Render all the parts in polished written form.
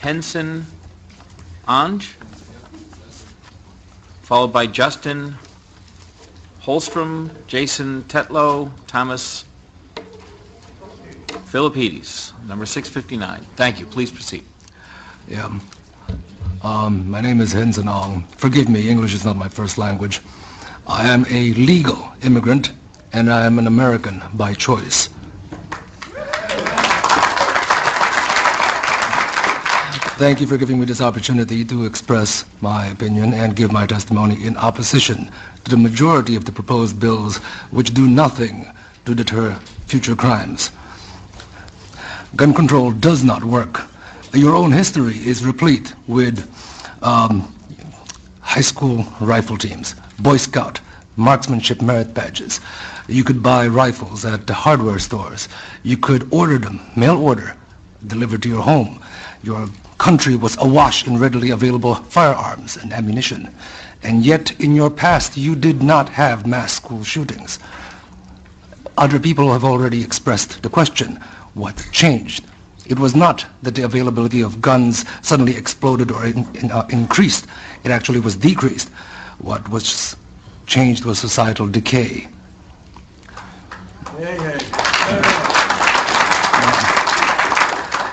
Henson Ong, followed by Justin Holstrom, Jason Tetlow, Thomas Philippides, number 659. Thank you. Please proceed. Yeah. My name is Henson Ong. Forgive me, English is not my first language. I am a legal immigrant, and I am an American by choice. Thank you for giving me this opportunity to express my opinion and give my testimony in opposition to the majority of the proposed bills which do nothing to deter future crimes. Gun control does not work. Your own history is replete with high school rifle teams, Boy Scout, marksmanship merit badges. You could buy rifles at the hardware stores. You could order them, mail order, delivered to your home. Your country was awash in readily available firearms and ammunition. And yet, in your past, you did not have mass school shootings. Other people have already expressed the question, what changed? It was not that the availability of guns suddenly exploded or increased. It actually was decreased. What was changed was societal decay.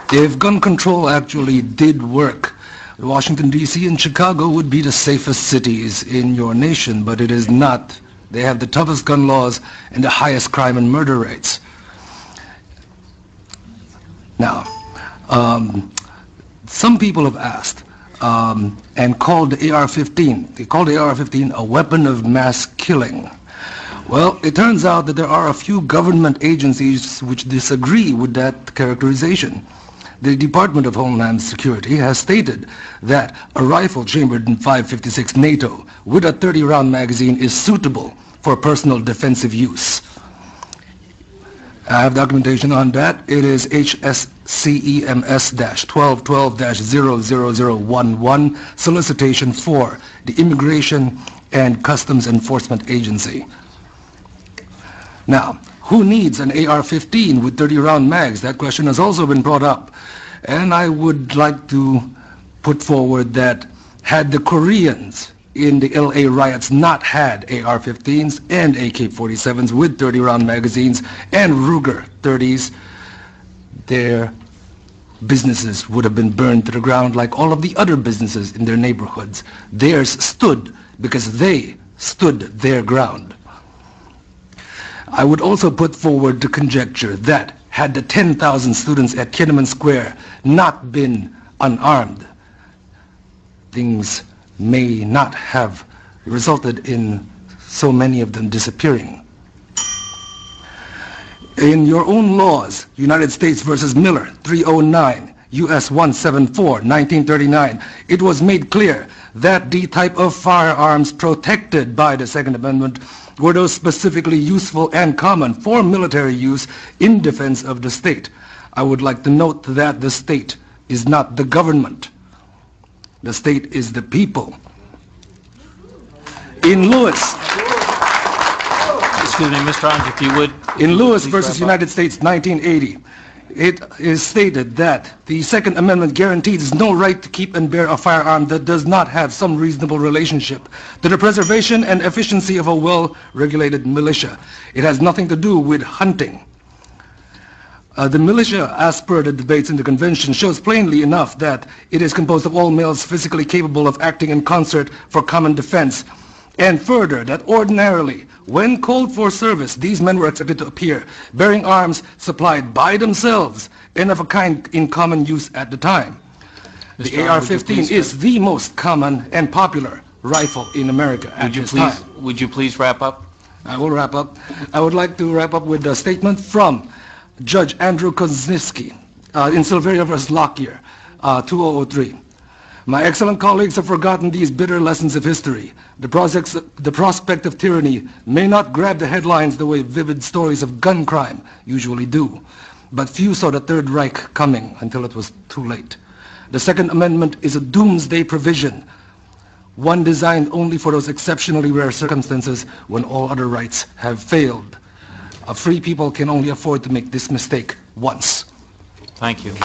If gun control actually did work, Washington, D.C. and Chicago would be the safest cities in your nation, but it is not. They have the toughest gun laws and the highest crime and murder rates. Now, some people have asked and called the AR-15. They called the AR-15 a weapon of mass killing. Well, it turns out that there are a few government agencies which disagree with that characterization. The Department of Homeland Security has stated that a rifle chambered in 5.56 NATO with a 30-round magazine is suitable for personal defensive use. I have documentation on that. It is HSCEMS-1212-00011, solicitation for the Immigration and Customs Enforcement Agency. Now, who needs an AR-15 with 30-round mags? That question has also been brought up. And I would like to put forward that had the Koreans in the LA riots not had AR-15s and AK-47s with 30-round magazines and Ruger 30s, their businesses would have been burned to the ground like all of the other businesses in their neighborhoods. Theirs stood because they stood their ground. I would also put forward the conjecture that had the 10,000 students at Tiananmen Square not been unarmed, things may not have resulted in so many of them disappearing. In your own laws, United States versus Miller, 309, U.S. 174, 1939, it was made clear that the type of firearms protected by the Second Amendment were those specifically useful and common for military use in defense of the state. I would like to note that the state is not the government. The state is the people. In Lewis, excuse me, Mr. Ong, if you would. In Lewis versus United States, 1980, it is stated that the Second Amendment guarantees no right to keep and bear a firearm that does not have some reasonable relationship to the preservation and efficiency of a well-regulated militia. It has nothing to do with hunting. The militia, as per the debates in the convention, shows plainly enough that it is composed of all males physically capable of acting in concert for common defense. And further, that ordinarily, when called for service, these men were expected to appear bearing arms supplied by themselves and of a kind in common use at the time. The AR-15 is the most common and popular rifle in America at this time. Would you please wrap up? I will wrap up. I would like to wrap up with a statement from Judge Andrew Kozinski in Silveria vs. Lockyer, 2003. My excellent colleagues have forgotten these bitter lessons of history. The prospect of tyranny may not grab the headlines the way vivid stories of gun crime usually do, but few saw the Third Reich coming until it was too late. The Second Amendment is a doomsday provision, one designed only for those exceptionally rare circumstances when all other rights have failed. A free people can only afford to make this mistake once. Thank you.